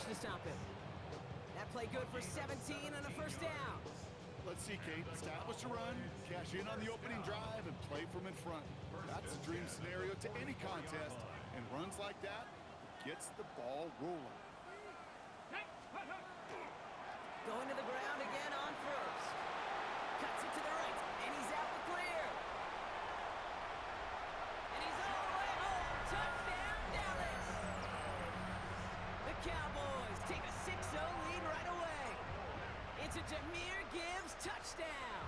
to stop him. That play good for 17 and a first down. Let's see, Kate. Establish a run, cash in on the opening drive, and play from in front. That's a dream scenario to any contest, and runs like that gets the ball rolling. Going to the ground again on first. Cuts it to the right, and he's out the clear. And he's all the way home. Touchdown, Dallas. The Cowboys take a 6-0 lead right away. It's a Jahmyr Gibbs touchdown.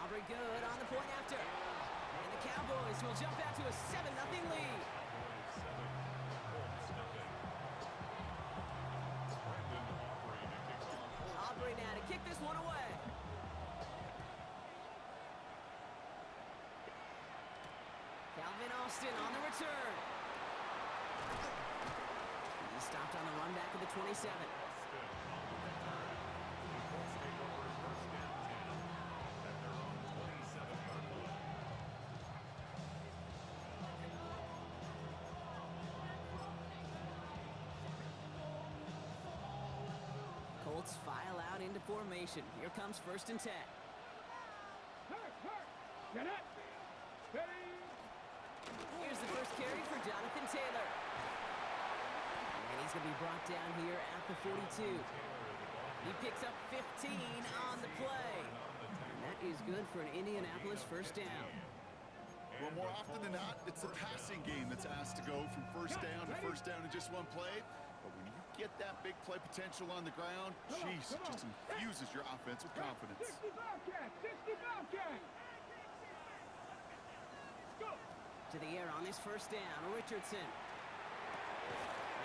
Aubrey good on the point after. And the Cowboys will jump out to a 7-0 lead. Aubrey now to kick this one away. Calvin Austin on the return. He stopped on the run back of the 27. Colts file out into formation. Here comes 1st and 10. Here's the first carry for Jonathan Taylor. And he's going to be brought down here at the 42. He picks up 15 on the play. And that is good for an Indianapolis first down. Well, more often than not, it's a passing game that's asked to go from first down to first down in just one play. But when you get that big play potential on the ground, geez, it just infuses your offense with confidence. 60 Bobcat! Go! To the air on this first down, Richardson.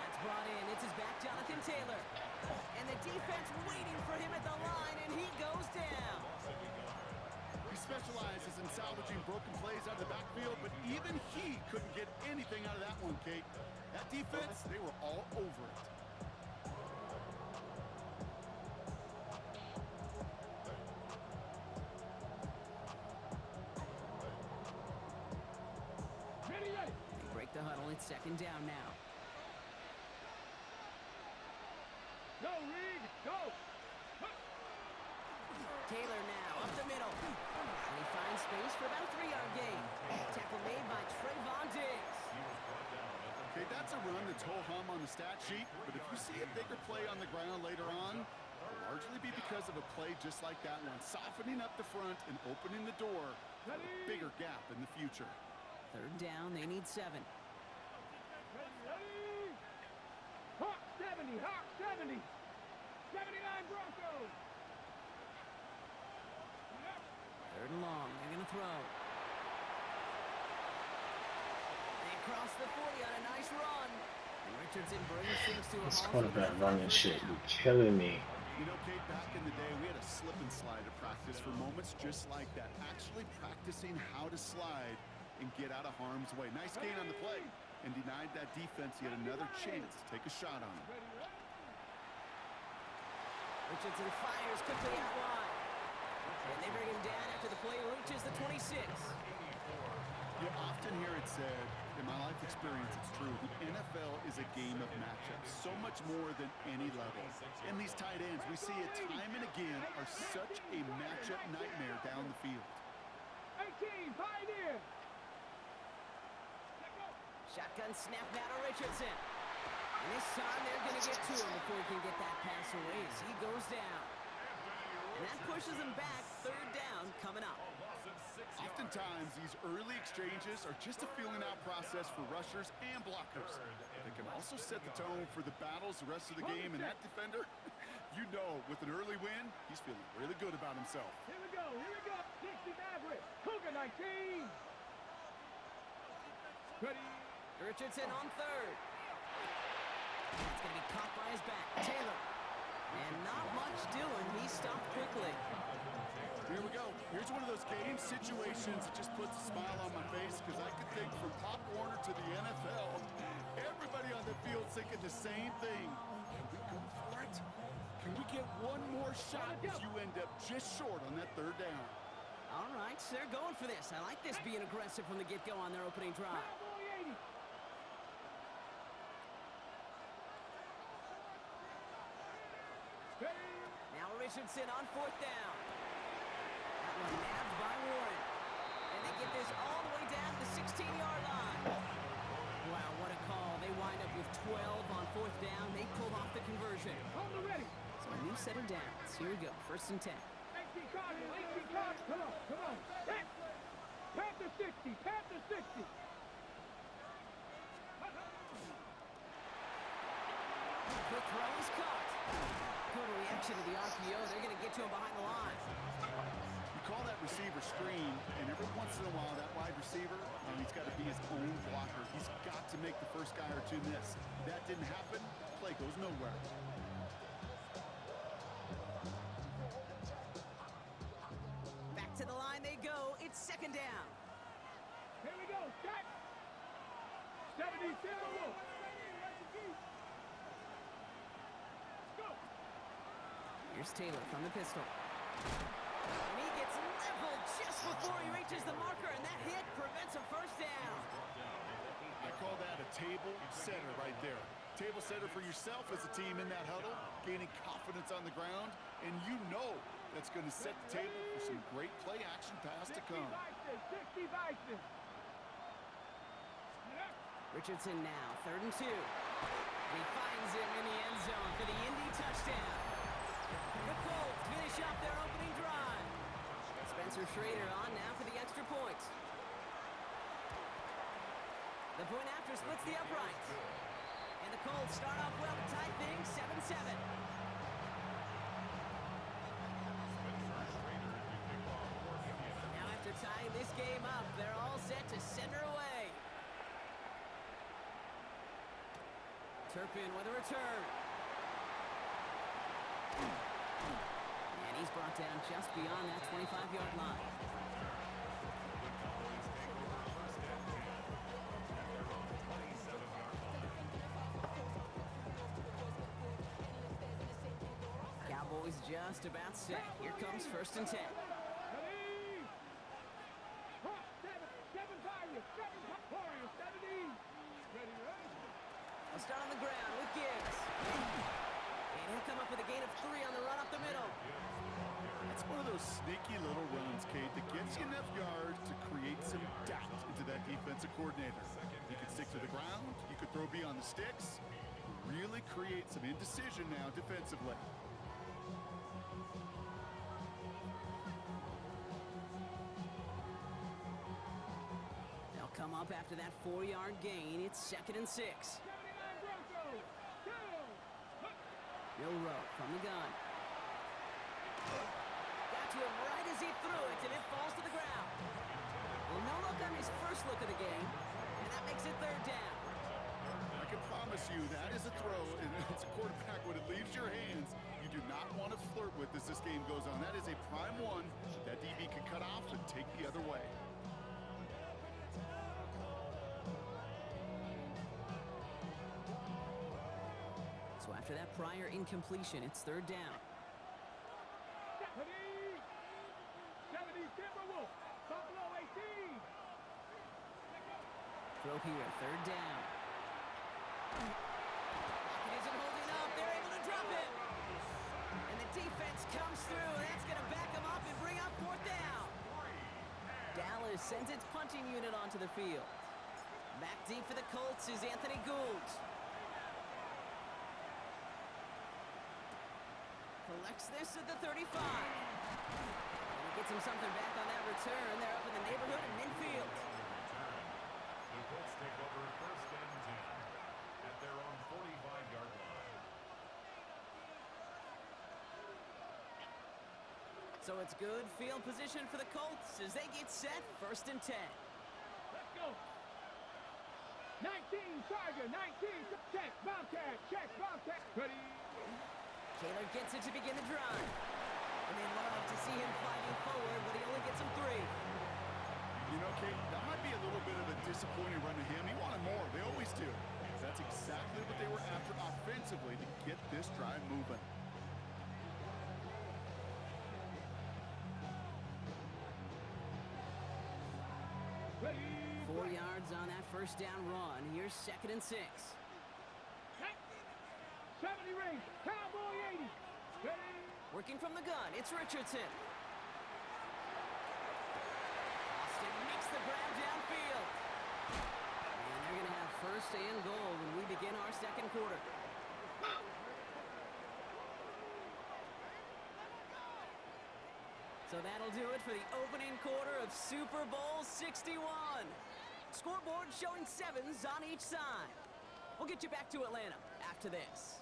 That's brought in. It's his back, Jonathan Taylor. And the defense waiting for him at the line, and he goes down. He specializes in salvaging broken plays out of the backfield, but even he couldn't get anything out of that one, Kate. That defense, they were all over it. They break the huddle. It's 2nd down now. Go, Reed! Go! Taylor now up the middle. And he finds space for about a 3-yard gain. Tackle made by Trayvon Diggs. Okay, that's a run that's ho-hum on the stat sheet, but if you see a bigger play on the ground later on, it'll largely be because of a play just like that one, softening up the front and opening the door for a bigger gap in the future. 3rd down, they need 7. Ready! Hawk 70! Hawk 70! 79 Broncos! 3rd and long, they're going to throw. They cross the 40 on a nice run. And Richardson brings things to a This halt. quarterback running shit be killing me. You know, Kate, back in the day, we had a slip and slide to practice for moments just like that. Actually practicing how to slide and get out of harm's way. Nice gain on the play and denied that defense yet another chance to take a shot on him. Richardson fires quickly out wide. And they bring him down after the play reaches the 26. You often hear it said, in my life experience, it's true, the NFL is a game of matchups, so much more than any level. And these tight ends, we see it time and again, are such a matchup nightmare down the field. 18, Pioneer! Shotgun snap now to Richardson. And this time they're going to get to him before he can get that pass away as he goes down. And that pushes him back. 3rd down coming up. Oftentimes, these early exchanges are just a feeling out process for rushers and blockers. They can also set the tone for the battles the rest of the game, and that defender, you know, with an early win, he's feeling really good about himself. Here we go! 60 Maverick! Cougar 19! Ready? Richardson on 3rd. That's going to be caught by his back. Taylor. And not much doing. He stopped quickly. Here we go. Here's one of those game situations that just puts a smile on my face because I could think from Pop Warner to the NFL, everybody on the field thinking the same thing. Can we go for it? Can we get one more shot if you end up just short on that 3rd down? All right, so they're going for this. I like this being aggressive from the get-go on their opening drive. Richardson on 4th down. That one nabbed by Warren. And they get this all the way down to the 16-yard line. Wow, what a call. They wind up with 12 on 4th down. They pulled off the conversion. Hold the ready. So a new set of downs. Here we go, 1st and 10. 18 cards, 18 cards. Come on, come on. Set. Panther 60, Panther 60. Quick throw is caught. Good reaction to the RPO. They're going to get to him behind the line. You call that receiver screen, and every once in a while, that wide receiver, he's got to be his own blocker. He's got to make the first guy or two miss. That didn't happen. Play goes nowhere. Back to the line they go. It's 2nd down. Here we go. Set. 70 Timberwolves. Go. Here's Taylor from the pistol. And he gets leveled just before he reaches the marker, and that hit prevents a 1st down. I call that a table setter right there. Table setter for yourself as a team in that huddle, gaining confidence on the ground, and you know that's going to set the table for some great play action pass to come. 60 Bison. Richardson now, 3rd and 2. And he finds him in the end zone for the Indy touchdown. The Colts finish off their opening drive. Spencer Schrader on now for the extra point. The point after splits the uprights. And the Colts start off well to tie things 7-7. Now after tying this game up, they're all set to send her away. Turpin with a return. And he's brought down just beyond that 25-yard line. Cowboys just about set. Here comes 1st and 10. Ready. Hot, 7 Warriors, 7 Warriors, 70. Ready, ready. I'll start on the ground with Gibbs. And he'll come up with a gain of 3 on the run up the middle. It's one of those sneaky little runs, Kate, that gets you enough yards to create some doubt into that defensive coordinator. You could stick to the ground, you could throw beyond the sticks, really create some indecision now defensively. They'll come up after that 4-yard gain. It's 2nd and 6. 79 Broncos. Go. Bill Rowe from the gun. Got to him right as he threw it, and it falls to the ground. Well, no look on his first look of the game, and that makes it 3rd down. I can promise you that is a throw, and it's a quarterback when it leaves your hands. You do not want to flirt with as this game goes on. That is a prime one that DB can cut off and take the other way. So after that prior incompletion, it's 3rd down. 70 Timberwolves. Buffalo 18. Throw here, 3rd down. Lockett isn't holding up. They're able to drop it. And the defense comes through. That's going to back them up and bring up 4th down. Dallas sends its punting unit onto the field. Back deep for the Colts is Anthony Gould. Collects this at the 35. And he gets him something back on that return. They're up in the neighborhood of midfield. The Colts take over 1st and 10 at their own 45-yard line. So it's good field position for the Colts as they get set 1st and 10. Let's go. 19 Tiger, 19. Check, Bobcat, check, Bobcat. Ready. Taylor gets it to begin the drive. And they love to see him fighting forward, but he only gets him 3. You know, Kate, that might be a little bit of a disappointing run to him. He wanted more. They always do. That's exactly what they were after offensively to get this drive moving. Ready. 4 yards on that 1st down run. Here's 2nd and 6. 70 range. Cowboy 80. Ready. Working from the gun, it's Richardson. Austin makes the grab downfield. And they're going to have first and goal when we begin our second quarter. So that'll do it for the opening quarter of Super Bowl 61. Scoreboard showing 7s on each side. We'll get you back to Atlanta after this.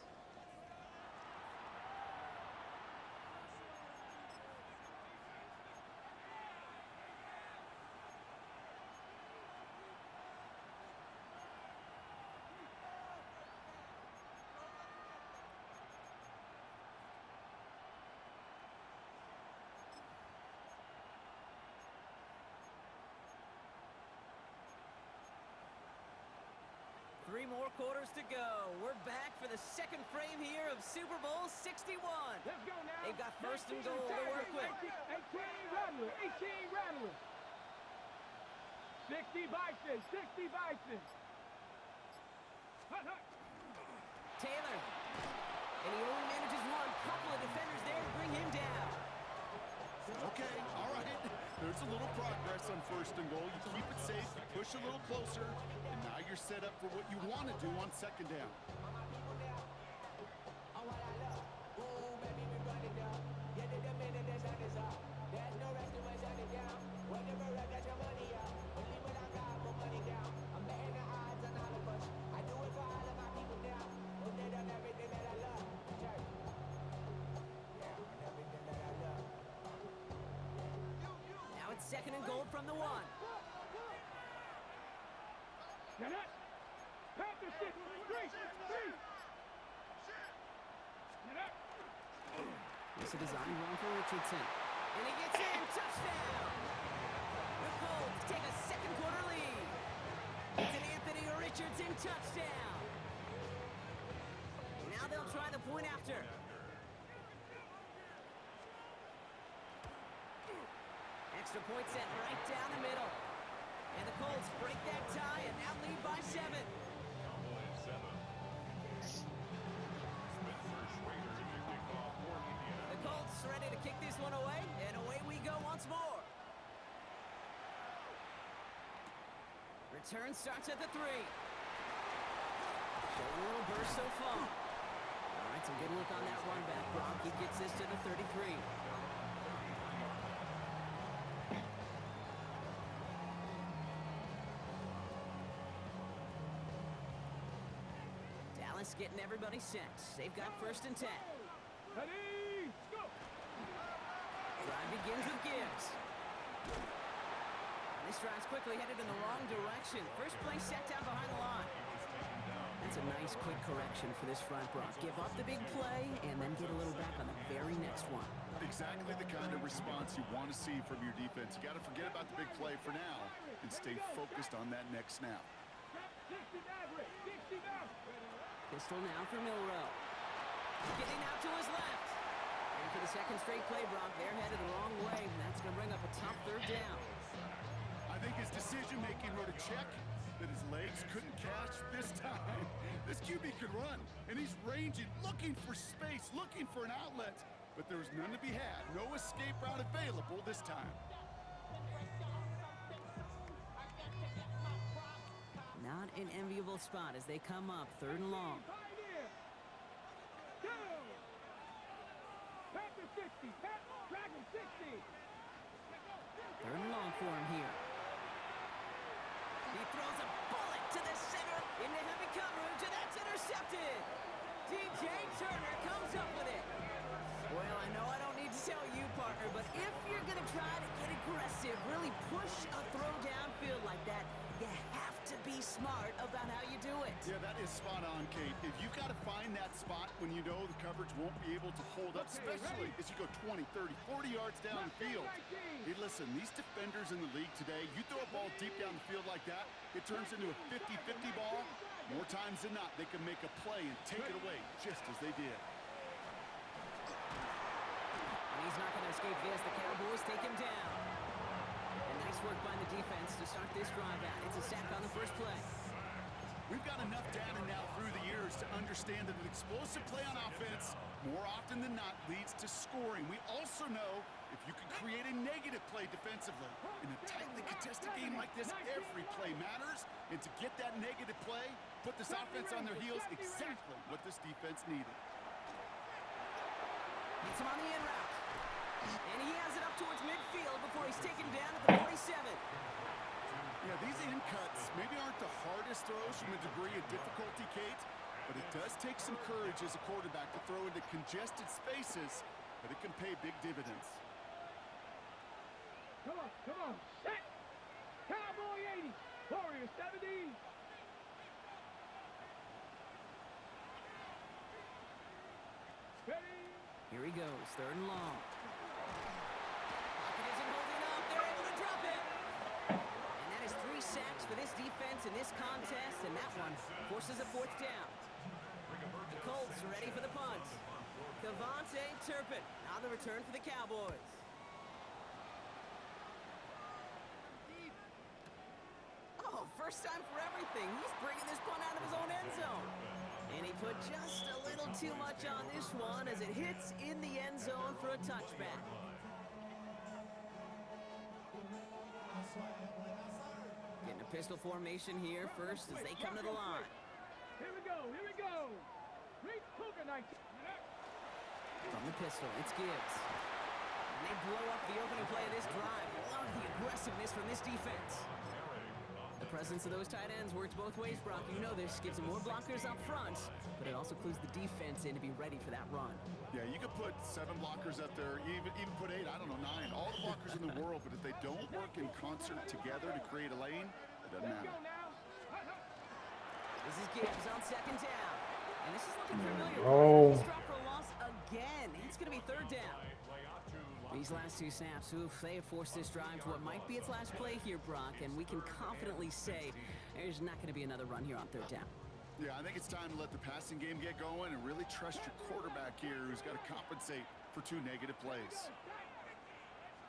Three more quarters to go. We're back for the second frame here of Super Bowl 61. Let's go now. They've got first and goal to work with. 18 Rattler, 18 Rattler. 60 Bison, 60 Bison. Hut, hut. Taylor. And he only manages one. Couple of defenders there to bring him down. Okay, all right. There's a little progress on first and goal. You keep it safe, you push a little closer, and now you're set up for what you want to do on second down. Now it's second and goal from the one. Now that. Panther 6, 3, 3. Now that. It's a design run for Richardson. And he gets in. Touchdown! The Colts take a second quarter lead. It's an Anthony Richardson touchdown. Now they'll try the point after. Extra point set right down the middle. And the Colts break that tie and now lead by 7. Cowboys 7. Spencer Schrader to kick off for Indiana. The Colts ready to kick this one away, and away we go once more. Return starts at the 3. Showing a little burst so far. All right, some good look on that run back, Brock. He gets this to the 33. Dallas getting everybody set. They've got first and 10. Ready, go. Drive begins with Gibbs. This drive's quickly headed in the wrong direction. First play set down behind the line. That's a nice quick correction for this front, Brock. Give up the big play and then get a little back on the very next one. Exactly the kind of response you want to see from your defense. You got to forget about the big play for now and stay focused on that next snap. 60 average, 60 average. Pistol now for Milrow. Getting out to his left. And for the second straight play, Brock, they're headed the wrong way. And that's going to bring up a tough third down. I think his decision-making wrote a check that his legs couldn't catch this time. This QB could run, and he's ranging, looking for space, looking for an outlet. But there was none to be had. No escape route available this time. Not an enviable spot as they come up third and long. Pioneer. Go. Panther 60, Dragon 60. Third and long for him here. He throws a bullet to the center into heavy coverage, and that's intercepted. DJ Turner comes up with it. Well, I know I don't need to tell you, partner, but if you're going to try to get aggressive, really push a throw downfield like that, you have to be smart about how you do it. Yeah, that is spot on, Kate. If you've got to find that spot when you know the coverage won't be able to hold up, especially as you go 20, 30, 40 yards down the field. Hey, listen, these defenders in the league today, you throw a ball deep down the field like that, it turns into a 50-50 ball. More times than not, they can make a play and take it away, just as they did. And he's not going to escape this. The Cowboys take him down. And nice work by the defense to start this drive out. It's a sack on the first play. We've got enough data now through the years to understand understand that an explosive play on offense more often than not leads to scoring. We also know if you can create a negative play defensively. In a tightly contested game like this, every play matters. And to get that negative play, put this offense on their heels, exactly what this defense needed. Hits him on the in route. And he has it up towards midfield before he's taken down at the 47. Yeah, these in cuts maybe aren't the hardest throws from a degree of difficulty, Kate, but it does take some courage as a quarterback to throw into congested spaces, but it can pay big dividends. Come on, set! Cowboy 80, Warrior 70. Ready? Here he goes, 3rd and long. Pocket isn't holding up. They're able to drop it. And that is 3 sacks for this defense in this contest, and that one forces a 4th down. The Colts are ready for the punt. Devontae Turpin on the return for the Cowboys. Oh, first time for everything. He's bringing this punt out of his own end zone. And he put just a little too much on this one as it hits in the end zone for a touchback. Getting a pistol formation here first as they come to the line. Here we go. Great poker night. From the pistol, it's Gibbs. And they blow up the opening play of this drive. Love the aggressiveness from this defense. The presence of those tight ends works both ways, Brock. You know this. Gives them more blockers up front, but it also clues the defense in to be ready for that run. Yeah, you could put 7 blockers up there, even put 8, I don't know, 9, all the blockers in the world, but if they don't work in concert together to create a lane, it doesn't matter. This is Gibbs on 2nd down. And this is looking familiar. Oh. He's dropped for a loss again. It's going to be 3rd down. These last 2 snaps, they have forced this drive to what might be its last play here, Brock, and we can confidently say there's not going to be another run here on 3rd down. Yeah, I think it's time to let the passing game get going and really trust your quarterback here who's got to compensate for 2 negative plays.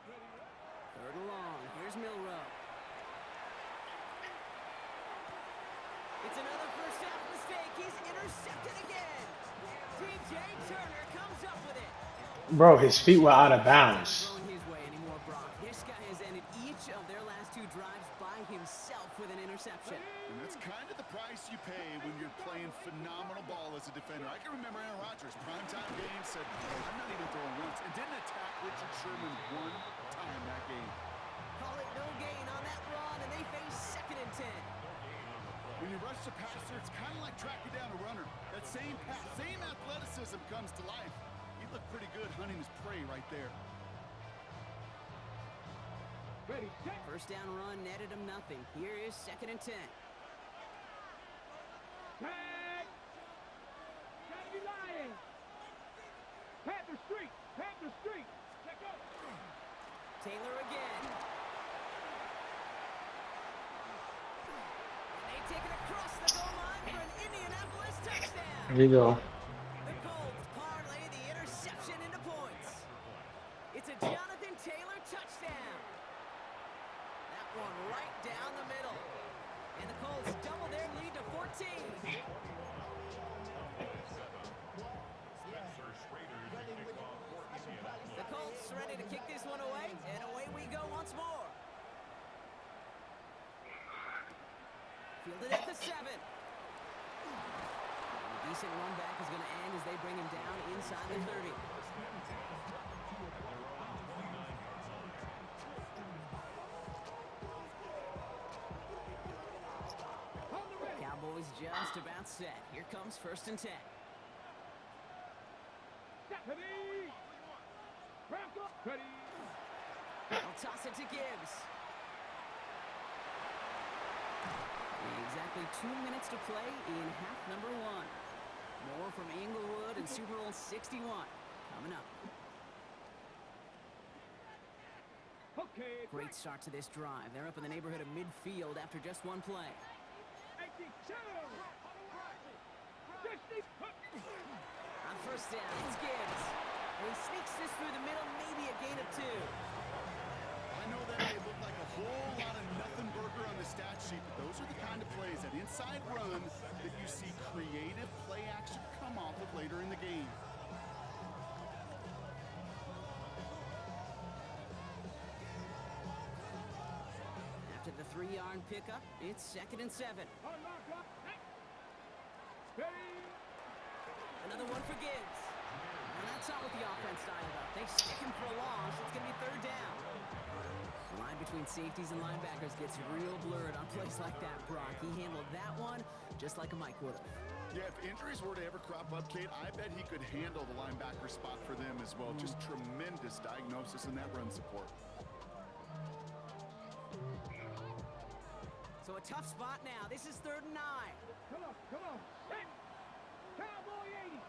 3rd and long. Here's Milrow. It's another first half mistake. He's intercepted again. DJ Turner comes up with it. Bro, his feet were out of bounds. His way anymore, Brock. This guy has ended each of their last 2 drives by himself with an interception. And that's kind of the price you pay when you're playing phenomenal ball as a defender. I can remember Aaron Rodgers, primetime game, said, I'm not even throwing once, and didn't attack Richard Sherman 1 time that game. Call it no gain on that run, and they face 2nd and 10. When you rush the passer, it's kind of like tracking down a runner. That same athleticism comes to life. He looked pretty good hunting his prey right there. Ready, set. First down run netted him nothing. Here is 2nd and 10. Tag. Gotta be lying. Panther Street. Let go. Taylor again. And they take it across the goal line for an Indianapolis touchdown. There you go. The Colts parlay the interception into points. It's a Jonathan Taylor touchdown. That one right down the middle. And the Colts double their lead to 14. The Colts ready to kick this one away, and away we go once more. Fielded at the 7. A decent run back is going to end as they bring him down inside the 30. Cowboys just about set. Here comes 1st and 10. Ready. Bronco. Ready. They'll toss it to Gibbs. Exactly 2 minutes to play in half number 1. More from Inglewood and Super Bowl 61 coming up. Okay. Great start to this drive. They're up in the neighborhood of midfield after just 1 play. 82. On 1st down, it's Gibbs. And he sneaks this through the middle, maybe a gain of 2. I know that may look like a whole lot of nothing burger on the stat sheet, but those are the kind of plays, that inside run, that you see creative play action The 3-yard pickup. It's 2nd and 7. Unlock, lock, hey. Ready. Another one for Gibbs. And that's not what the offense styled up. They stick him for a loss. It's going to be 3rd down. The line between safeties and linebackers gets real blurred on plays like that, Brock. He handled that one just like a Mike would have. Yeah, if injuries were to ever crop up, Kate, I bet he could handle the linebacker spot for them as well. Just tremendous diagnosis in that run support. So a tough spot now. This is 3rd and 9. Come on, come on. Hey. Cowboy 80.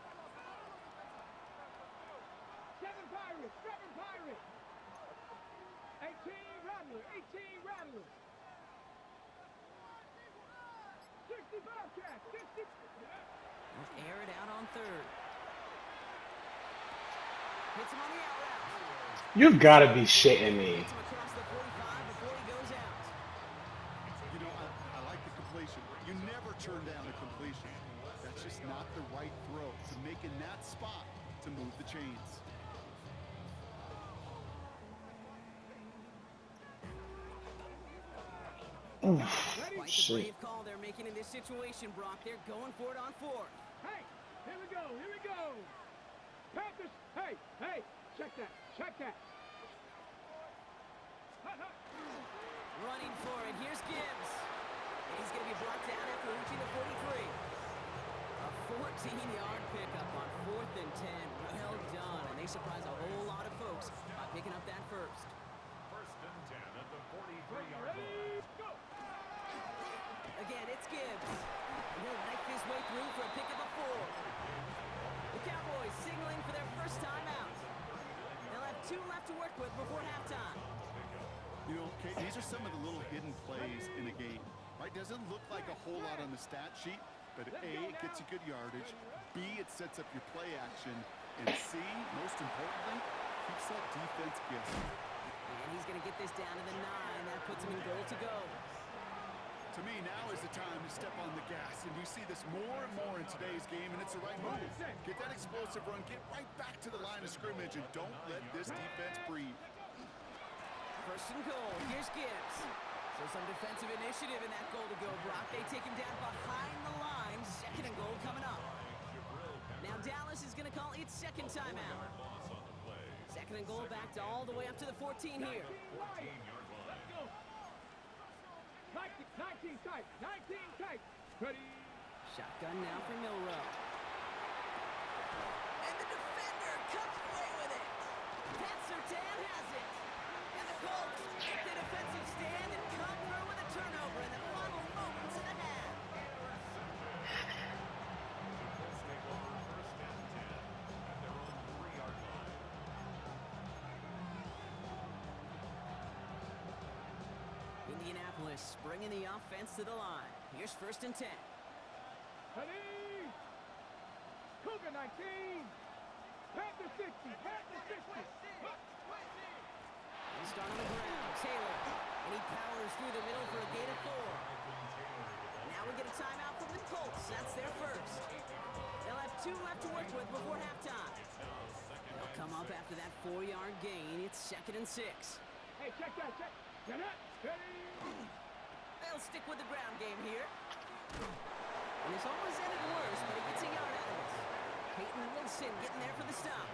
7 Pirates, 7 Pirates. 18 Rattler, 18 Rattler. 60 Bobcats, 60. We'll air it out on 3rd. Hits him on the out route. You gotta be shitting me. Hits him across the 45 before he goes out. You know, I like the completion. You never turn down a completion. That's just not the right throw to make in that spot to move the chains. Quite the Shit. brave call they're making in this situation, Brock. They're going for it on 4th. Hey, here we go, here we go. Panthers, hey, hey, check that, check that. Hut, hut. Running for it. Here's Gibbs. And he's going to be brought down after reaching the 43. A 14-yard pickup on 4th and 10. Well done. And they surprise a whole lot of folks by picking up that first. 1st and 10 at the 43-yard line. Ready, go. Again, it's Gibbs. And he'll knife his way through for a pickup of 4. The Cowboys signaling for their first time out. They'll have 2 left to work with before halftime. You know, Kate, these are some of the little hidden plays in a game. Right? Doesn't look like a whole lot on the stat sheet, but A, it gets you good yardage. B, it sets up your play action. And C, most importantly, keeps that defense guessing. And he's going to get this down to the 9. That puts him in goal to go. To me, now is the time to step on the gas, and you see this more and more in today's game, and it's the right move. Get that explosive run, get right back to the line of scrimmage, and don't let this defense breathe. 1st and goal. Here's Gibbs. So some defensive initiative in that goal to go, Brock. They take him down behind the line. 2nd and goal coming up. Now Dallas is going to call its 2nd timeout. 2nd and goal back to all the way up to the 14 here. 19 tight, 19 tight. Ready. Shotgun now for Milrow. And the defender comes away with it. Pat Surtain has it. And the Colts get the defensive stand and come through with a turnover in the final moments of the half. Colts take over 1st and 10 at their own 3-yard line. Indianapolis bringing the offense to the line. Here's 1st and 10. Ready. Cougar 19. Panther 60, Panther 60. They start on the ground. Taylor. And he powers through the middle for a gain of 4. Now we get a timeout from the Colts. That's their first. They'll have 2 left to work with before halftime. They'll come up after that 4-yard gain. It's 2nd and 6. Hey, check that, check. Get it. Ready. They'll stick with the ground game here. And it's almost ended worse, but he gets a yard out of it. Peyton Wilson getting there for the stop.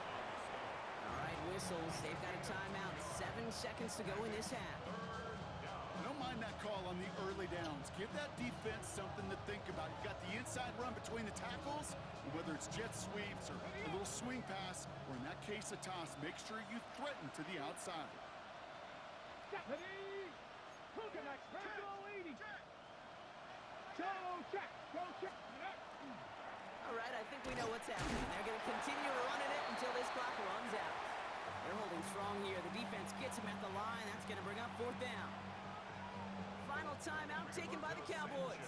All right, whistles. They've got a timeout. 7 seconds to go in this half. I don't mind that call on the early downs. Give that defense something to think about. You got the inside run between the tackles, and whether it's jet sweeps or a little swing pass, or in that case a toss, make sure you threaten to the outside. Ready. Cougar 19. Go 80. Go check. Go check. All right, I think we know what's happening. They're going to continue running it until this clock runs out. They're holding strong here. The defense gets him at the line. That's going to bring up 4th down. Final timeout taken by the Cowboys.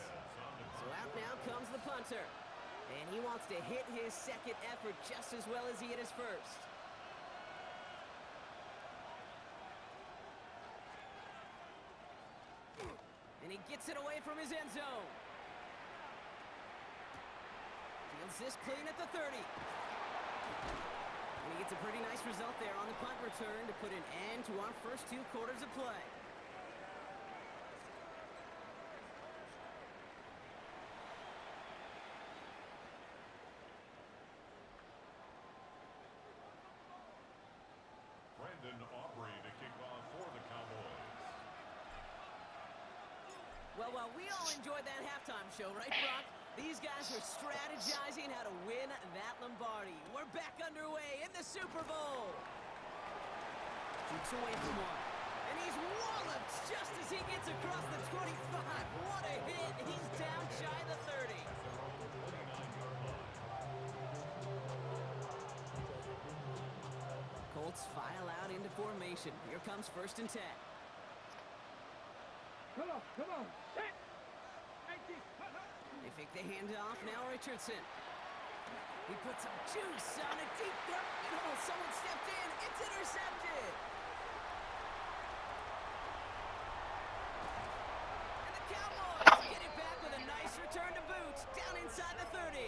So out now comes the punter. And he wants to hit his 2nd effort just as well as he hit his 1st. And he gets it away from his end zone. Fields this clean at the 30. And he gets a pretty nice result there on the punt return to put an end to our first 2 quarters of play. Well, we all enjoyed that halftime show, right, Brock? These guys were strategizing how to win that Lombardi. We're back underway in the Super Bowl. Keeps away from one. And he's walloped just as he gets across the 25. What a hit. He's down shy of the 30. Colts file out into formation. Here comes 1st and 10. Come on. Set. They fake the handoff. Now Richardson. He puts some juice on a deep throw. Someone stepped in. It's intercepted. And the Cowboys get it back with a nice return to boot. Down inside the 30.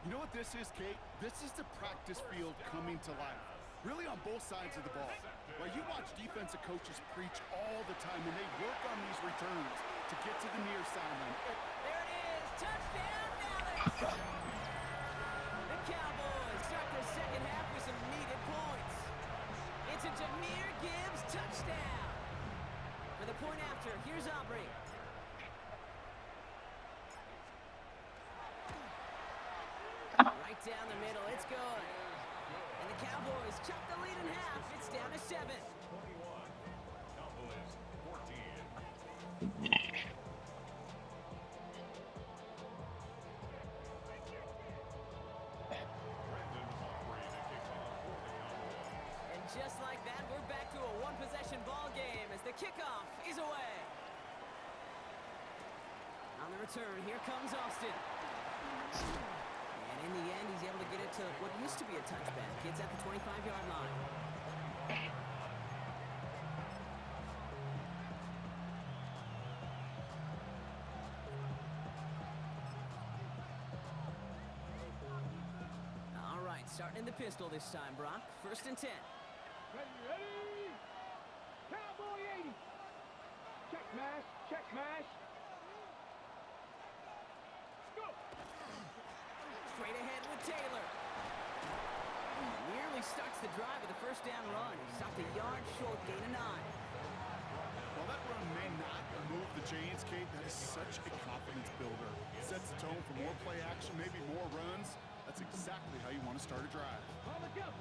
You know what this is, Kate? This is the practice field coming to life. Really on both sides of the ball. Well, you watch defensive coaches preach all the time when they work on these returns to get to the near sideline. There it is. Touchdown, Dallas. The Cowboys start their second half with some needed points. It's a Jahmyr Gibbs touchdown. For the point after, here's Aubrey. Right down the middle, it's good. And the Cowboys chop the lead in half. It's down to 7. 21. Cowboys 14. And just like that, we're back to a one-possession ball game as the kickoff is away. On the return, here comes Austin. And in the end, he's able to get it to what used to be a touchback. It's at the 25-yard line. All right, starting in the pistol this time, Brock. 1st and 10. Ready? Cowboy 80. Check mash. Go. Straight ahead with Taylor. Nearly starts the drive with a 1st down run. He stopped a yard short, gain of 9. While that run may not move the chains, Kate, that is such a confidence builder. Sets the tone for more play action, maybe more runs. That's exactly how you want to start a drive.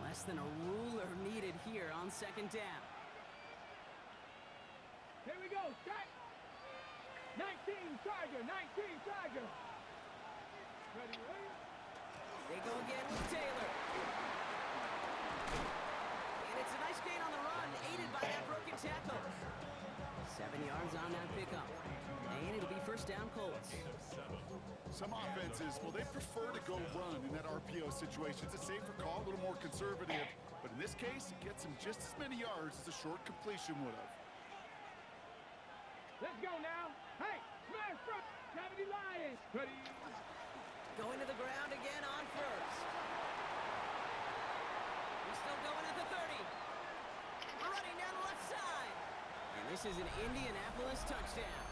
Less than a ruler needed here on 2nd down. Here we go. Set. 19 Tiger. Ready? They go again with Taylor. And it's a nice gain on the run, aided by that broken tackle. 7 yards on that pickup. And it'll be 1st down Colts. Some offenses, well, they prefer to go run in that RPO situation. It's a safer call, a little more conservative. But in this case, it gets him just as many yards as a short completion would have. Let's go now. Hey, smash front. Cavity Lions. Ready? Going to the ground again on 1st. He's still going at the 30. Running down the left side. And this is an Indianapolis touchdown.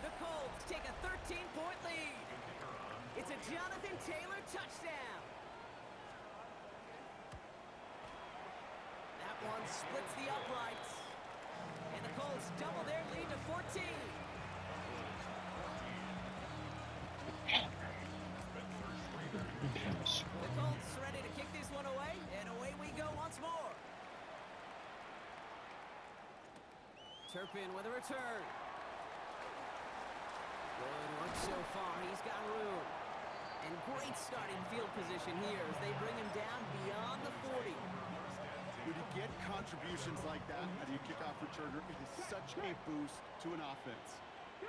The Colts take a 13-point lead. It's a Jonathan Taylor touchdown. That one splits the uprights. And the Colts double their lead to 14. The Colts ready to kick this one away, and away we go once more. Turpin with a return. Good work so far. He's got room. And great starting field position here as they bring him down beyond the 40. When you get contributions like that out of your kickoff returner, it is such a boost to an offense.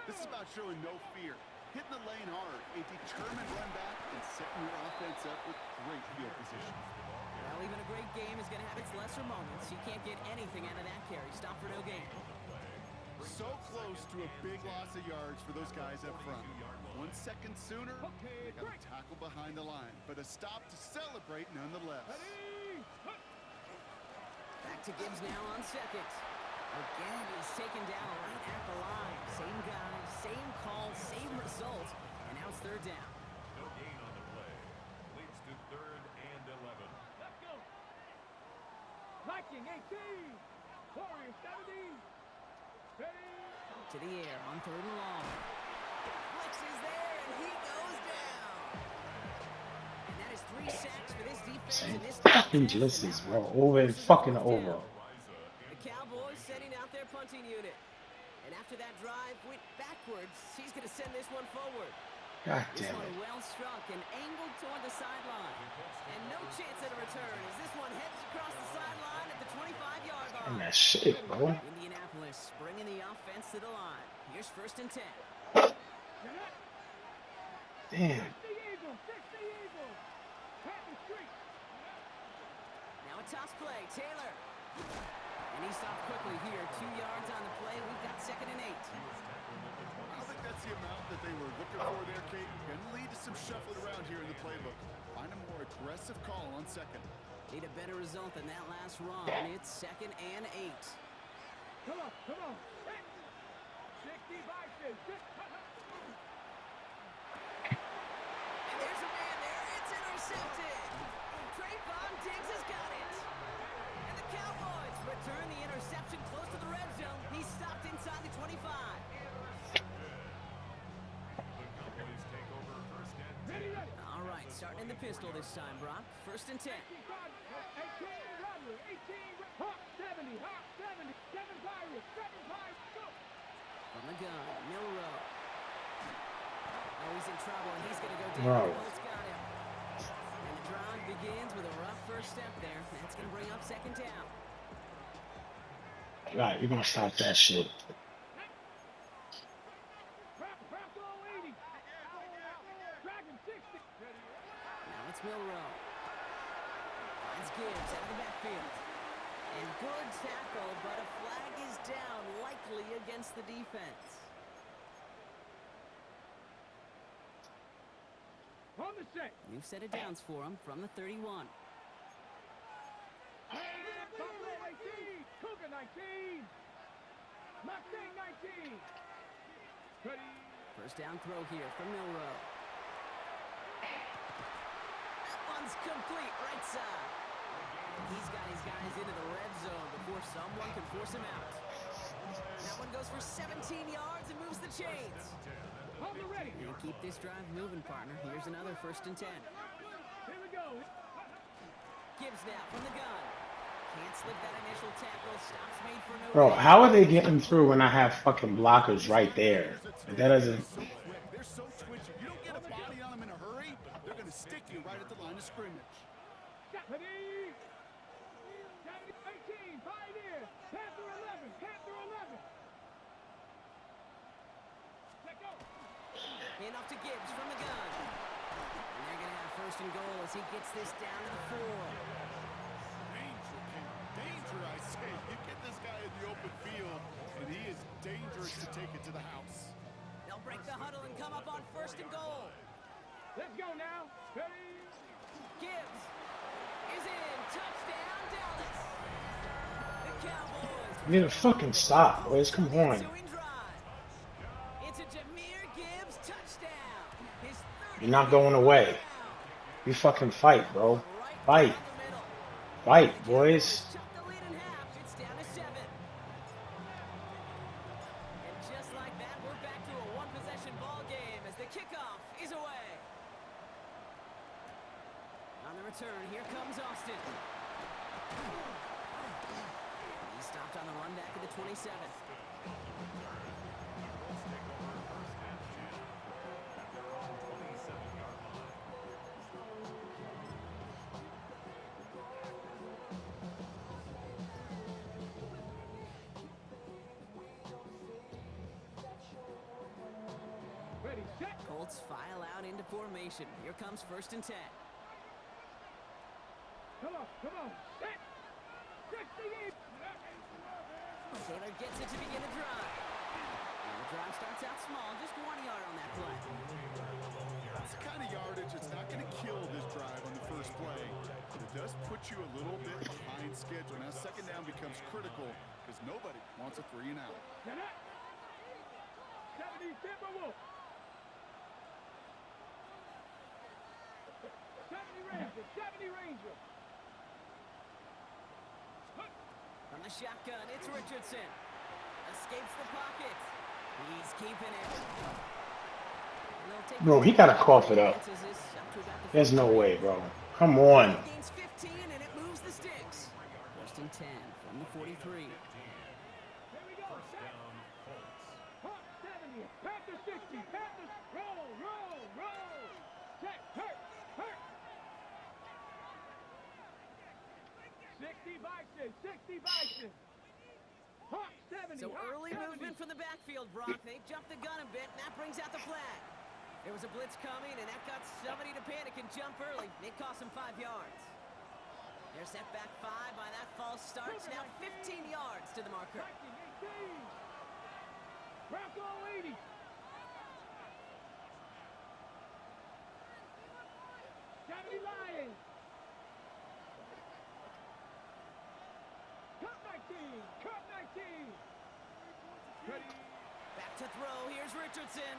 This is about showing no fear, hitting the lane hard, a determined run back, and setting your offense up with great field position. Well, even a great game is going to have its lesser moments. You can't get anything out of that carry. Stop for no gain. So close to a big loss of yards for those guys up front. 1 second sooner, they got a tackle behind the line, but a stop to celebrate nonetheless. Back to Gibbs now on 2nd. Again, he's taken down right at the line. Same guy, same call, same result, and now it's 3rd down. No gain on the play. Leads to 3rd and 11. Let's go. Viking 18. Warriors 17. Ready? To the air on 3rd and long. Blitz is there, and he goes down. And that is 3 sacks for this defense Same in this fucking contest, and justice, that bro. one Over and forces a fucking 4th over. down. The Cowboys setting out their punting unit. And after that drive went backwards, he's going to send this one forward. God This damn one it. well struck and angled toward the sideline. And no chance at a return as this one heads across the sideline at the 25-yard And line. that shit, bro. Indianapolis bringing the offense to the line. Here's 1st and 10. Damn. Now a toss play, Taylor. And he stopped quickly here. 2 yards on the play. We've got 2nd and 8. I don't think that's the amount that they were looking for there, Kate. Going to lead to some shuffling around here in the playbook. Find a more aggressive call on 2nd. Need a better result than that last run. It's 2nd and 8. Come on, come on. 65 says. And there's a man there. It's intercepted. Trayvon Diggs has got it. And the Cowboys return the interception close to the red zone. He's stopped inside the 25. All right, starting in the pistol this time, Brock. 1st and 10. 18 Rattler, 18 Hawk 70, Hawk 70, 7 Pirates, 7 Pirates, go! From the gun, Milrow. Oh, he's in trouble, and he's going to go down. Bro. The Colts got him. And the drive begins with a rough first step there. That's going to bring up 2nd down. Right, you're gonna stop that shit. Bronco 80, Dragon 60. Now it's Milrow. Finds Gibbs out of the backfield. And good tackle, but a flag is down, likely against the defense. On the set. New set of downs for him from the 31. Buffalo 18, Cougar 19, Mustang 19. Ready. First down throw here from Milrow. That one's complete, right side. He's got his guys into the red zone before someone can force him out. That one goes for 17 yards and moves the chains. On the ready. And keep this drive moving, partner. Here's another 1st and 10. Here we go. Gibbs now from the gun. Can't slip that initial tackle. Stops made for no Bro, gain. how are they getting through when I have fucking blockers right there? That doesn't. So quick. They're so twitchy. You don't get a body on them in a hurry, they're going to stick you right at the line of scrimmage. Ready. 18, Pioneer, Panther 11, Panther 11. Let go. Hand off to Gibbs from the gun. And they're going to have 1st and goal as he gets this down to the 4. Danger, King. Danger, I say. You get this guy in the open field, and he is dangerous to take it to the house. They'll break the huddle and come up on 1st and goal. Let's go now. Ready. Gibbs is in. Touchdown, Dallas. The Cowboys. You need to fucking stop, boys. Come on. Ensuing drive. It's a Jahmyr Gibbs touchdown. His 30th You're not going away. touchdown. You fucking fight, bro. Right Fight. down the middle. Fight, boys. Chuck the lead in half. It's down to 7. And just like that, we're back to a one-possession ball game as the kickoff is away. On the return, here comes Austin. He stopped on the run back at the 27. Ready, set. Colts file out into formation. Here comes 1st and 10. Come on, set. 68. Taylor gets it to begin the drive. And the drive starts out small, just 1 yard on that play. That's the kind of yardage that's not going to kill this drive on the first play, but it does put you a little bit behind schedule. Now 2nd down becomes critical because nobody wants a 3 and out. 70 Timberwolf. 70 Ranger. From the shotgun, it's Richardson. Escapes the pocket. He's keeping it. And they'll take Bro, he gotta cough it up. There's no way, bro. Come on. He gains 15 and it moves the sticks. First and 10 from the 43. Here we go. Hawk 70. Panther 60. Panthers. Roll, roll, roll. Check. Hurt. 60 Bison. 60 Bison. Hawk 70. So Hawk early 70. movement from the backfield, Brock. They jumped the gun a bit, and that brings out the flag. There was a blitz coming, and that got somebody to panic and jump early. It cost them 5 yards. They're set back 5 by that false start. It's now 15 yards to the marker. 18. Bronco 80. Lions. Cup 19. Cup 19. Ready. Back to throw. Here's Richardson.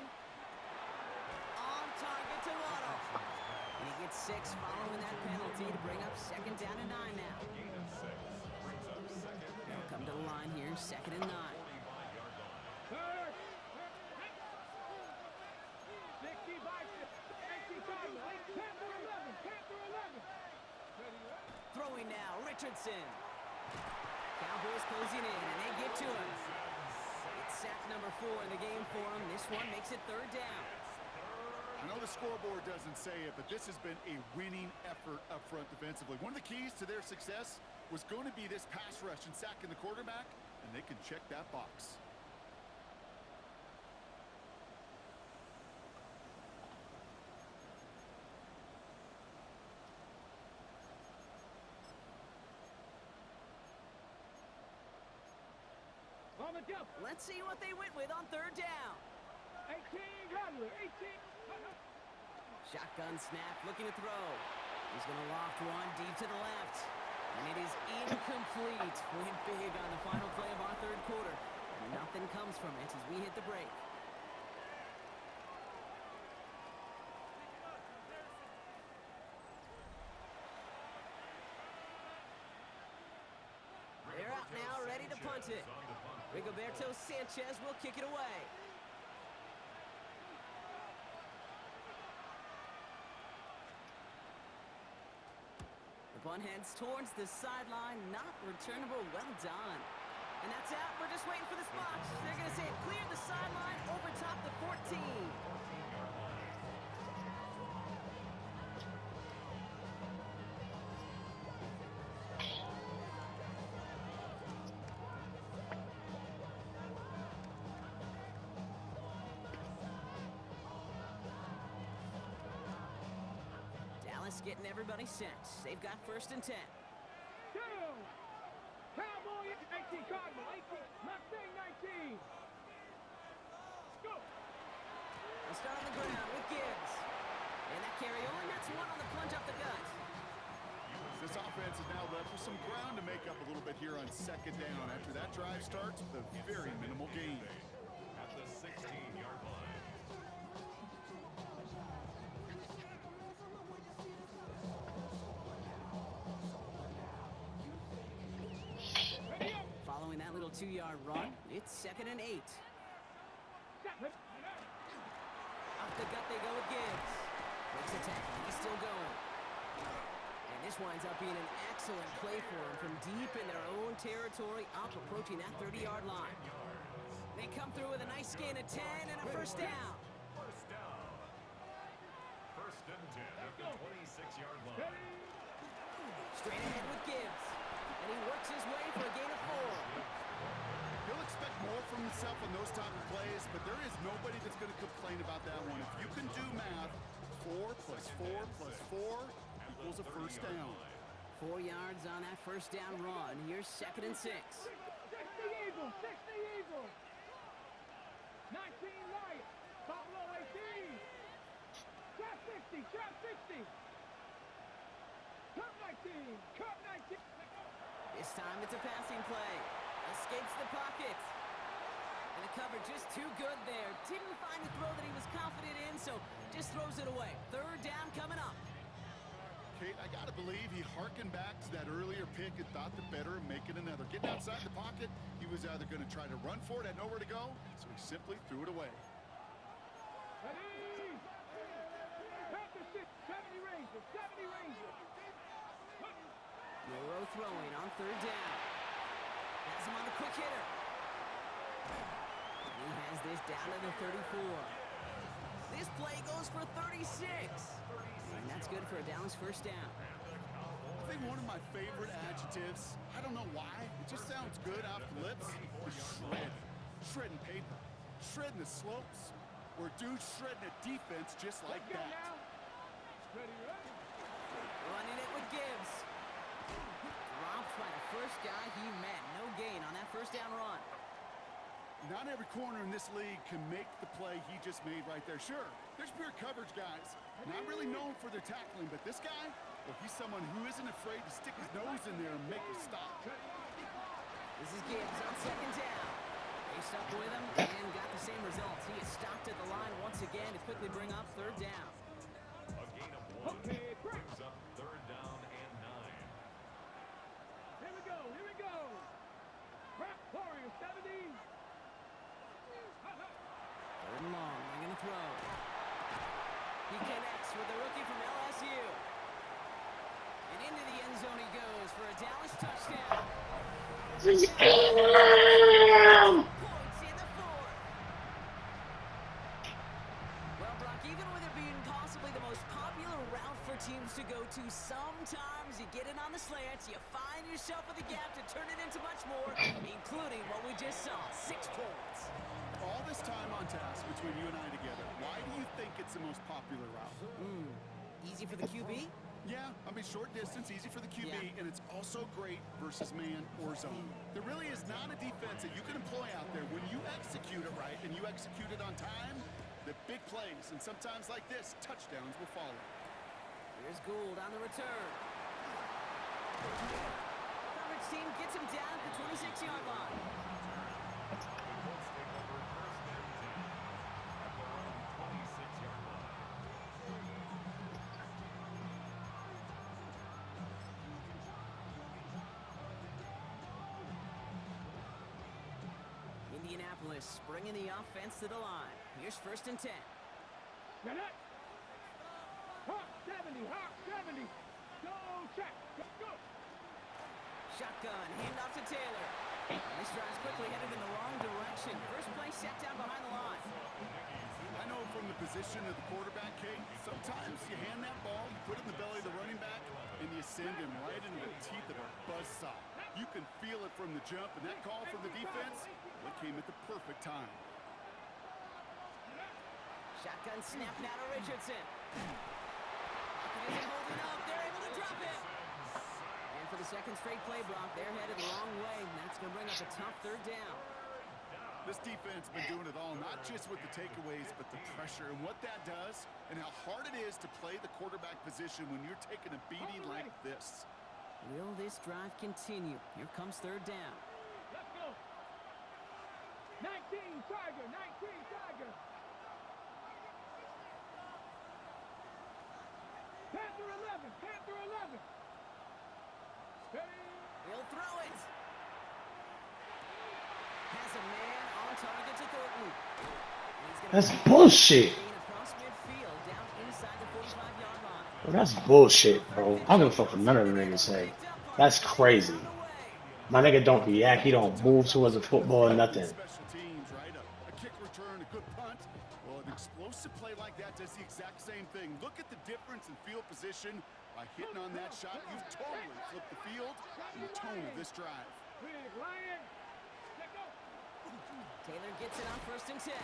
On target to Waddle. And he gets 6 following that penalty to bring up second down and 9 now. They'll come to the line here, second and 9. 60 Bison. 18 Cardinal. Panther 11. Panther 11. Throwing now, Richardson. Cowboys closing in, and they get to him. It's sack number 4 in the game for him. This one makes it third down. I know the scoreboard doesn't say it, but this has been a winning effort up front defensively. One of the keys to their success was going to be this pass rush and sacking the quarterback, and they can check that box. On the jump. Let's see what they went with on third down. 18 Rattler. 18. Shotgun snap, looking to throw. He's going to loft one deep to the left. And it is incomplete. Went big on the final play of our third quarter. And nothing comes from it as we hit the break. They're out now, ready to punt it. Rigoberto Sanchez will kick it away. The punt heads towards the sideline, not returnable. Well done. And that's out. We're just waiting for the spots. They're going to say it cleared the sideline over top the 14. Getting everybody set. They've got first and 10. Down. Cowboy 18 Cardinal. 18. Mustang 19. Go. They'll start on the ground with Gibbs. And that carry only nets one on the plunge off the gut. This offense is now left with some ground to make up a little bit here on second down. After that drive starts, the very minimal gain. At the 16-yard line. Following that little 2-yard run, it's second and 8. Off the gut they go with Gibbs. Makes a tackle. He's still going. And this winds up being an excellent play for him from deep in their own territory, up approaching that 30-yard line. They come through with a nice gain of 10 and a first down. First down. First and 10 at the 26-yard line. Straight ahead with Gibbs. And he works his way for a gain of 4. He'll expect more from himself on those type of plays, but there is nobody that's going to complain about that one. If you can do math, 4 plus 4 plus 4 equals a first down. 4 yards on that first down run. Here's second and 6. 60 Eagles. 60 Eagles. 19 Lions. Buffalo 18. Trap 60. Trap 60. Cup 19. Cup 19. This time it's a passing play. Escapes the pocket. And the cover just too good there. Didn't find the throw that he was confident in, so just throws it away. Third down coming up. Kate, I gotta believe he harkened back to that earlier pick and thought the better of making another. Getting outside the pocket, he was either going to try to run for it, had nowhere to go, so he simply threw it away. Ready? Panther 6, 70 Rangers, 70 Rangers. Euro throwing on third down. Has him on the quick hitter. And he has this down to the 34. This play goes for 36. And that's good for a Dallas first down. I think one of my favorite adjectives, I don't know why, it just sounds good off the lips, is shred. Shredding paper, shredding the slopes, or dude shredding a defense just like Let's go that. now. Ready, ready. Running it with Gibbs. Dropped by the first guy he met. No gain on that first down run. Not every corner in this league can make the play he just made right there. Sure, there's pure coverage guys, not really known for their tackling, but this guy, well, he's someone who isn't afraid to stick his nose in there and make a stop. This is Gibbs on second down. They stuck with him and got the same results. He is stopped at the line once again to quickly bring up third down. A gain of 1 brings up third down and 9. Here we go, here we go. Crap, Warriors, 70. Third and long, they're going to throw. He connects with the rookie from LSU. And into the end zone he goes for a Dallas touchdown. Points in the fourth. Well, Brock, even with it being possibly the most popular route for teams to go to, sometimes you get it on the slants, you find yourself with a gap to turn it into much more, including what we just saw, 6 points. All this time on task between you and I together, why do you think it's the most popular route? Easy for the QB? Yeah, I mean, short distance, easy for the QB, Yeah. and it's also great versus man or zone. There really is not a defense that you can employ out there when you execute it right and you execute it on time, the big plays, and sometimes like this, touchdowns will follow. Here's Gould on the return. Coverage team gets him down at the 26-yard line. Indianapolis bringing the offense to the line. Here's first and 10. Get it. Hawk 70, Hawk 70. Go check, go, go. Shotgun, handoff to Taylor. And this drive's quickly headed in the wrong direction. First play set down behind the line. I know from the position of the quarterback, Kate, sometimes you hand that ball, you put it in the belly of the running back, and you send him right into the teeth of a buzzsaw. You can feel it from the jump, and that call from the defense, it came at the perfect time. Shotgun snap now to Richardson. Pocket isn't holding up. They're able to drop it. And for the second straight play, Brock, they're headed the wrong way. And that's going to bring up a tough third down. This defense been doing it all, not just with the takeaways, but the pressure and what that does and how hard it is to play the quarterback position when you're taking a beating like this. Will this drive continue? Here comes third down. Let's go. 19 Tiger, 19 Tiger. Panther 11, Panther 11. Steady. He'll throw it. Has a man on target to Thornton. That's bullshit. Across midfield, down inside the 45-yard line. Bro, that's bullshit, bro. I don't give a fuck what none of the niggas say. That's crazy. My nigga don't react. He don't move towards the football or nothing. Special teams, right? A kick return, a good punt. Well, an explosive play like that does the exact same thing. Look at the difference in field position. By hitting on that shot, you've totally flipped the field and the tone of this drive. Big Lion. Let go. Taylor gets it on first and 10. Oh,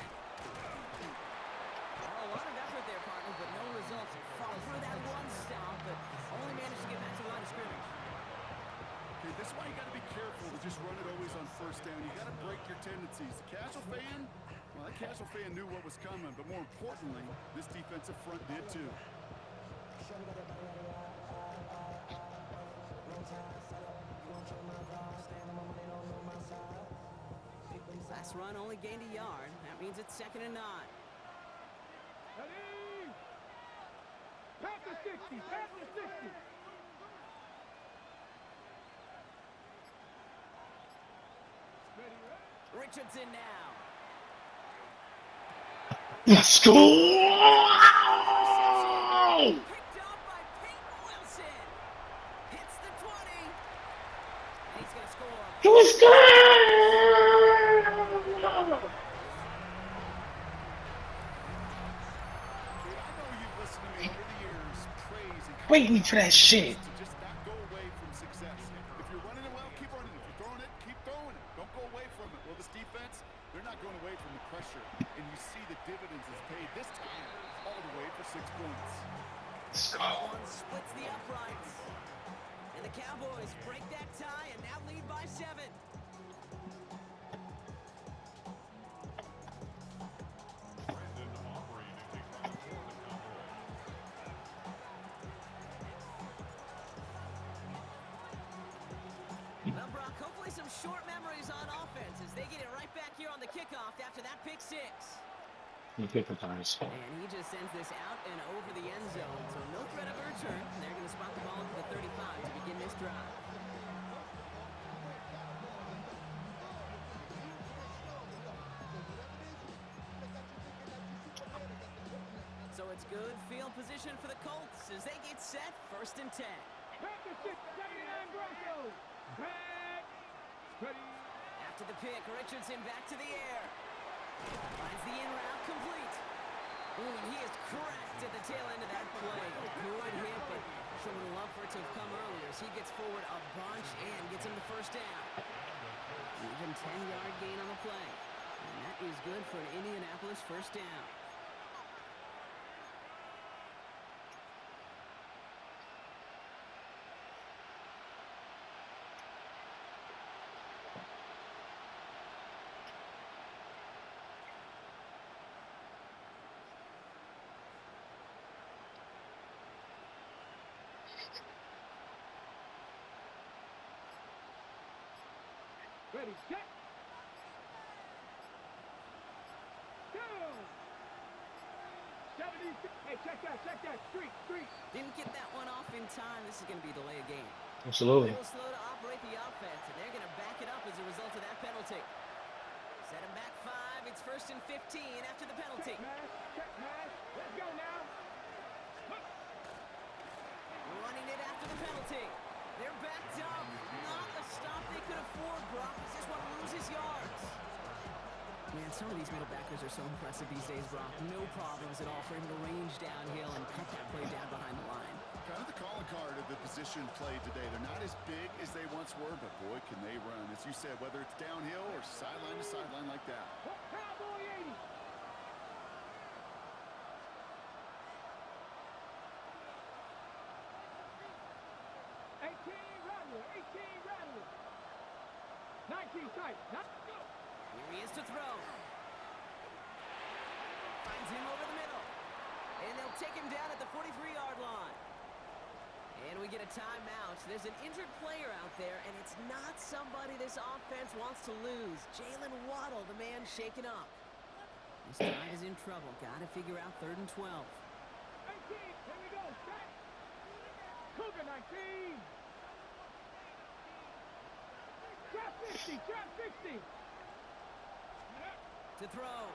a lot of effort there, partner, but no results. Fought through that one stop, but only managed to get back to the line of scrimmage. Okay, this is why you got to be careful to just run it always on first down. You got to break your tendencies. The casual fan, well, that casual fan knew what was coming, but more importantly, this defensive front did too. Last run only gained a yard. That means it's 2nd and 9. Ready. Panther 60, Panther 60. Richardson now. Let's go! Picked off by Peyton Wilson. Hits the 20. And he's going to score. Let's go! Dude, I know you've listened to me over the years praising Waiting for that shit. to just not go away from success. If you're running it well, keep running it. If you're throwing it, keep throwing it. Don't go away from it. Well, this defense, they're not going away from the pressure. And you see the dividends it's paid this time all the way for 6 points. Let's That go. one splits the uprights. And the Cowboys break that tie and now lead by 7. Brandon Aubrey to kick off for the Cowboys. Well, Brock, hopefully some short memories on offense as they get it right back here on the kickoff after that pick 6. You pick the times. And he just sends this out and over the end zone, so no threat of a return. They're going to spot the ball into the 35 to begin this drive. So it's good field position for the Colts as they get set, 1st and 10. Back to 6, 79 Broncos. Back. Ready. After the pick, Richardson back to the air. Finds the in route complete. Ooh, and he is cracked at the tail end of that play. Good hit, but sure would have loved for it to have come earlier as he gets forward a bunch and gets him the 1st down. Even 10-yard gain on the play. And that is good for an Indianapolis 1st down. Ready, set. Go. 70. Hey, check that. Street. Didn't get that one off in time. This is going to be delay a game. Absolutely. A little slow to operate the offense, and they're going to back it up as a result of that penalty. Set him back 5. It's 1st and 15 after the penalty. Check mash. Let's go now. Running it after the penalty. They're backed up. Not a stop they could afford, Brock. He just want to lose his yards. Man, some of these middle backers are so impressive these days, Brock. No problems at all for him to range downhill and cut that play down behind the line. Kind of the calling card of the position played today. They're not as big as they once were, but boy, can they run. As you said, whether it's downhill or sideline to sideline like that. Cowboy 80. Rattler. 19 tight. Here he is to throw. Finds him over the middle. And they'll take him down at the 43-yard line. And we get a timeout. There's an injured player out there, and it's not somebody this offense wants to lose. Jalen Waddle, the man shaken up. This guy is in trouble. Got to figure out 3rd and 12. 18. Here we go. Set. Cougar 19. Trap 60. To throw.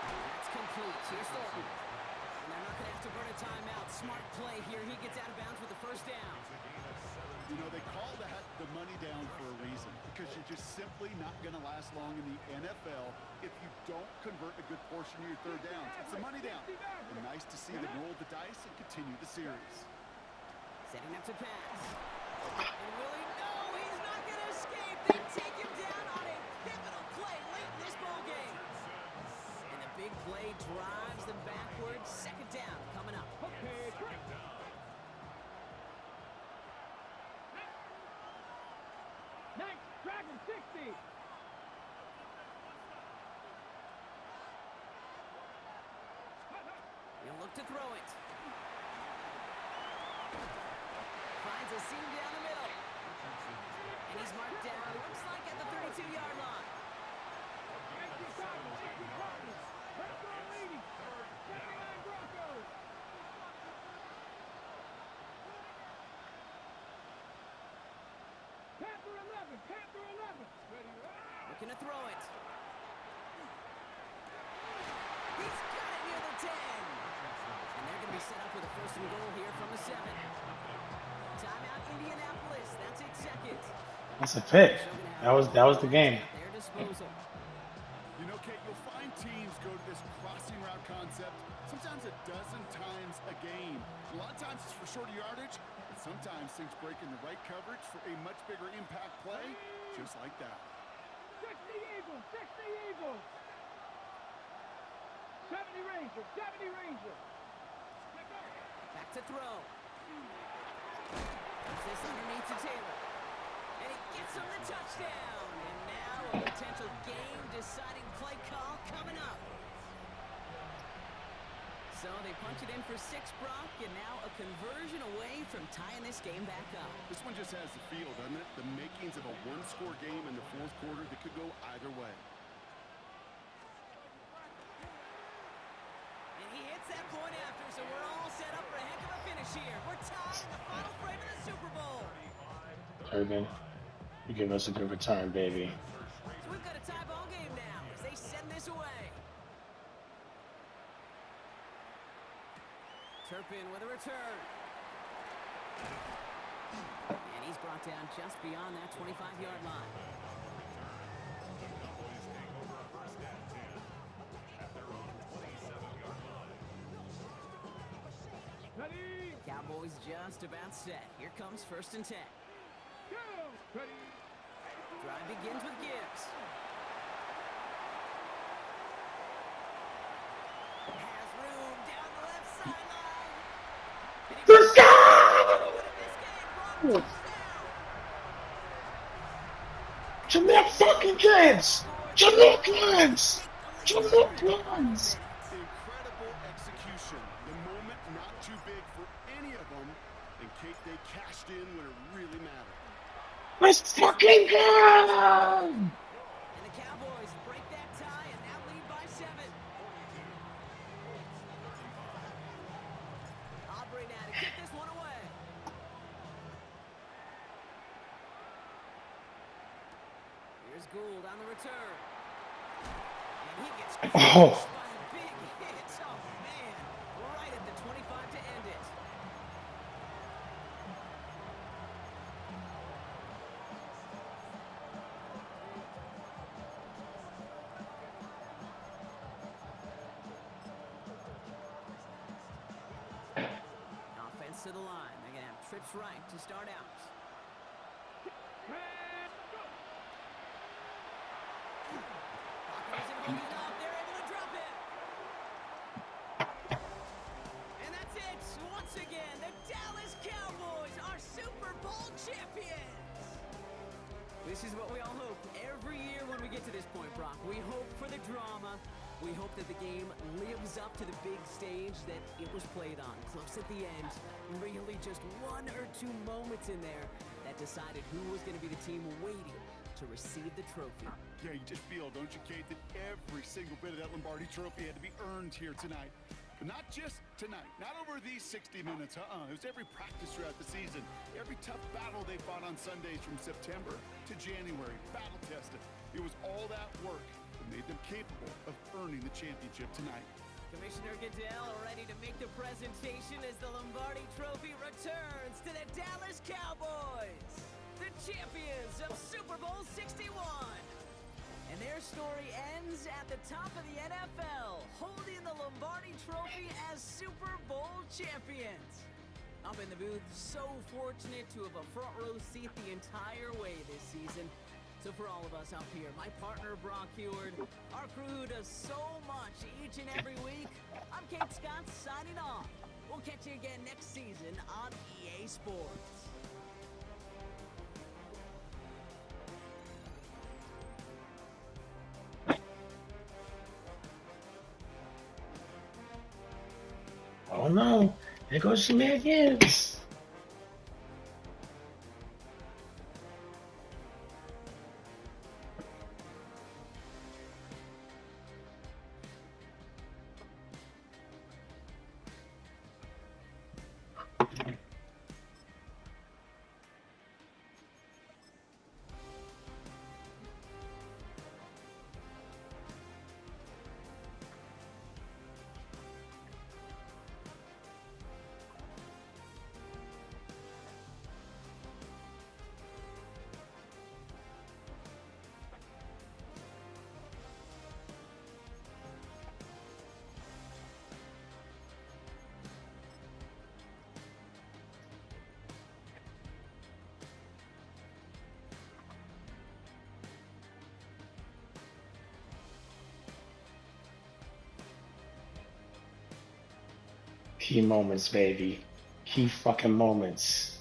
That's complete. Here's Thornton. And they're not going to have to burn a timeout. Smart play here. He gets out of bounds with the 1st down. You know, they call that the money down for a reason, because you're just simply not going to last long in the NFL if you don't convert a good portion of your 3rd downs. It's the money down. And nice to see them roll the dice and continue the series. Setting up to pass. And Willie, no, he's not going to escape. They take him down on a pivotal play late in this ball game. And the big play drives them backwards. 2nd down coming up. Okay, correct. Nice. Dragon 60. He'll look to throw it. Finds a seam down the middle. And he's marked down, looks like at the 32-yard line. 79 Broncos. Looking to throw it. He's got it near the 10. And they're going to be set up with a first and goal here from the 7. Timeout Indianapolis. That's its second. That's a pick. That was the game. At their disposal. You know, Kate, you'll find teams go to this crossing route concept sometimes a dozen times a game. A lot of times it's for shorter yardage, but sometimes things break in the right coverage for a much bigger impact play, just like that. 60 Eagles, 60 Eagles. 70 Rangers, 70 Rangers. Back to throw. Puts this underneath to Taylor. And he gets him the touchdown. And now a potential game-deciding play call coming up. So they punch it in for 6, Brock, and now a conversion away from tying this game back up. This one just has the feel, doesn't it? The makings of a one-score game in the fourth quarter that could go either way. And he hits that point after, so we're all set up for a heck of a finish here. We're tied in the final frame of the Super Bowl. Urban, you give us a good return, baby. So we've got a tie ball game now as they send this away. Turpin with a return. And he's brought down just beyond that 25-yard line. Cowboys take over a first and 10 at their own 27-yard line. Ready, Cowboys just about set. Here comes first and 10. go. Ready, Drive begins with Gibbs. Has room down the left sideline. And he Let's go! win this game. Brock, touchdown. Jameer fucking Gibbs! Jameer Gibbs! Jameer Gibbs! Incredible execution. The moment not too big for any of them, and Kate, they cashed in when it really mattered. Let's fucking go! And the Cowboys break that tie and now lead by 7. Aubrey now to kick this one away. Here's Gould on the return. And he gets Oh. crushed by a big hit. Oh, man. Right at the 25 to end it. Offense to the line. They're going to have trips right to start out. and go. Pocket isn't holding up. They're able to drop it. And that's it. Once again, the Dallas Cowboys are Super Bowl champions. This is what we all hope every year when we get to this point, Brock. We hope for the drama. We hope that the game lives up to the big stage that it was played on. Close at the end. Really just one or two moments in there that decided who was going to be the team waiting to receive the trophy. Yeah, you just feel, don't you, Kate, that every single bit of that Lombardi trophy had to be earned here tonight. But not just tonight, not over these 60 minutes, It was every practice throughout the season, every tough battle they fought on Sundays from September to January, battle tested. It was all that work that made them capable of earning the championship tonight. Commissioner Goodell ready to make the presentation as the Lombardi Trophy returns to the Dallas Cowboys, the champions of Super Bowl 61. And their story ends at the top of the NFL, holding the Lombardi Trophy as Super Bowl champions. Up in the booth, so fortunate to have a front row seat the entire way this season. So for all of us up here, my partner Brock Heward, our crew who does so much each and every week, I'm Kate Scott signing off. We'll catch you again next season on EA Sports. Oh no, there goes Jameer Gibbs. Key moments, baby. Key fucking moments.